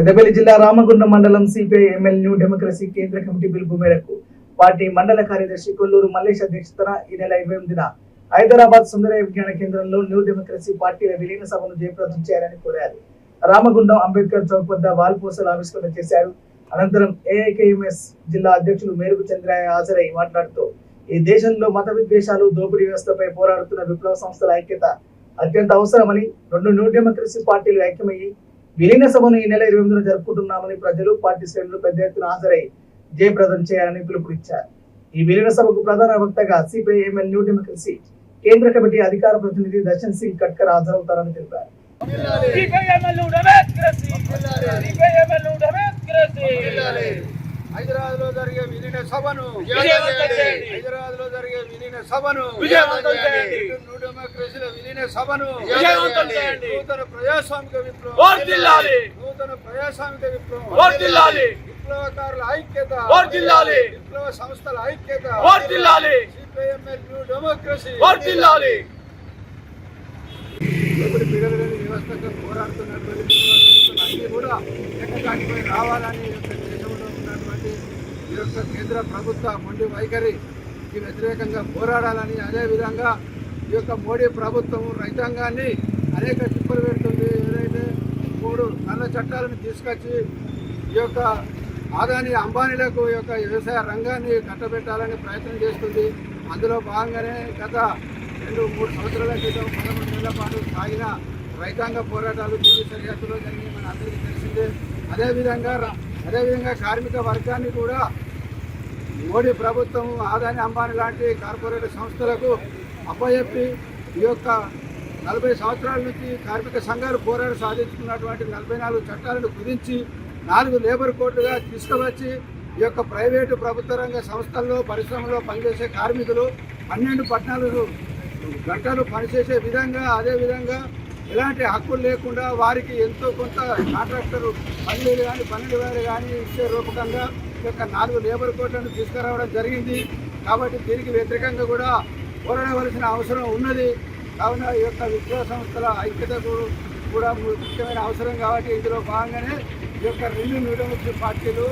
పెద్దపల్లి జిల్లా రామగుండం మండలం CPI ML new democracy కేంద్ర కమిటీ పిలుపు మేరకు పార్టీ మండల కార్యదర్శి కొల్లూరు మల్లేష్ అధ్యక్షతన ఈ నెల 28న హైదరాబాద్ సుందరయ్య విజ్ఞాన కేంద్రంలో న్యూ డెమోక్రసీ పార్టీల విలీన సభను జయప్రదం చేయాలని కోరారు. రామగుండం అంబేద్కర్ చౌక్ వద్ద వాల్పోస్టర్లు ఆవిష్కరణ చేశారు. అనంతరం ఏఐకేఎంఎస్ జిల్లా అధ్యక్షులు మేరుగు చంద్రయ్య హాజరై మాట్లాడుతూ ఈ దేశంలో మత విద్వేషాలు దోపిడీ వ్యవస్థపై పోరాడుతున్న విప్లవ సంస్థల ఐక్యత అత్యంత అవసరమని, రెండు న్యూ డెమోక్రసీ పార్టీలు ఐక్యమయ్యి విలీన సభను ఈ నెల 28న జరుపుకుంటున్నామని ప్రజలు, పార్టీ శ్రేణులు పెద్ద ఎత్తున హాజరై జయప్రదం చేయాలని పిలుపునిచ్చారు. ఈ విలీన సభకు ప్రధాన వక్తగా సిపిఐ ఎంఎల్ న్యూ డెమోక్రసీ కేంద్ర కమిటీ అధికార ప్రతినిధి దర్శన్ సింగ్ కట్కర్ హాజరవుతారని తెలిపారు. హైదరాబాద్ లో జరిగే విలీన సభను న్యూ డెమోక్రసీల విలీన సభను నూతన ప్రజాస్వామిక విప్లవకారుల ఐక్యత, విప్లవ సంస్థల ఐక్యత, సిపిఐఎంఎల్ న్యూ డెమోక్రసీ పిల్లలని వ్యవస్థగా పోరాడుతున్నటువంటి అన్ని కూడా ఎక్కడికి రావాలని దేశంలో ఉన్నటువంటి ఈ యొక్క కేంద్ర ప్రభుత్వ మొండి వైఖరికి వ్యతిరేకంగా పోరాడాలని, అదేవిధంగా ఈ యొక్క మోడీ ప్రభుత్వం రైతాంగాన్ని అనేక తిప్పలు పెడుతుంది. ఏదైతే 3 నల్ల చట్టాలను తీసుకొచ్చి ఈ యొక్క ఆదాని అంబానీలకు ఈ యొక్క వ్యవసాయ రంగాన్ని కట్టబెట్టాలని ప్రయత్నం చేస్తుంది. అందులో భాగంగానే గత 2-3 సంవత్సరాల క్రితం 11 నెలల పాటు సాగిన రైతాంగ పోరాటాలు ఢిల్లీ సరిహద్దులో జరిగి మన అందరికీ తెలిసిందే. అదేవిధంగా కార్మిక వర్గాన్ని కూడా మోడీ ప్రభుత్వం ఆదాని అంబానీ లాంటి కార్పొరేట్ సంస్థలకు అప్పచెప్పి ఈ యొక్క 40 సంవత్సరాల నుంచి కార్మిక సంఘాలు పోరాడి సాధించుకున్నటువంటి 44 చట్టాలను కుదించి 4 లేబర్ కోడ్లుగా తీసుకువచ్చి ఈ యొక్క ప్రైవేటు ప్రభుత్వ రంగ సంస్థల్లో పరిశ్రమలో పనిచేసే కార్మికులు 12-14 గంటలు పనిచేసే విధంగా, అదేవిధంగా ఎలాంటి హక్కులు లేకుండా వారికి ఎంతో కొంత కాంట్రాక్టర్ 10,000 కానీ 12,000 కానీ ఇచ్చే రూపకంగా ఈ యొక్క 4 లేబర్ కోడ్లను తీసుకురావడం జరిగింది. కాబట్టి దీనికి వ్యతిరేకంగా కూడా పోరాడవలసిన అవసరం ఉన్నది. కావున ఈ యొక్క విప్లవ సంస్థల ఐక్యతకు కూడా ముఖ్యమైన అవసరం. కాబట్టి ఇందులో భాగంగానే ఈ యొక్క 2 న్యూ డెమోక్రసీ పార్టీలు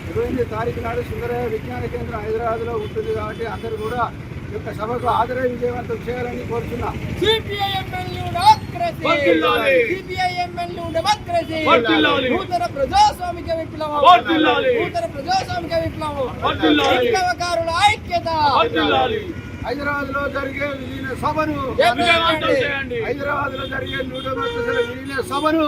28 తారీఖు నాడు సుందరయ్య విజ్ఞాన కేంద్రం హైదరాబాద్లో ఉంటుంది. కాబట్టి అందరూ కూడా ఈ యొక్క సభకు హాజరై విజయవంతం చేయాలని కోరుతున్నాం. నూతన ప్రజాస్వామిక విప్లవం, విప్లవకారుల ఐక్యత. హైదరాబాద్ లో జరిగే విలీన సభను, హైదరాబాద్ లో జరిగే న్యూ డెమోక్రసీల విలీన సభను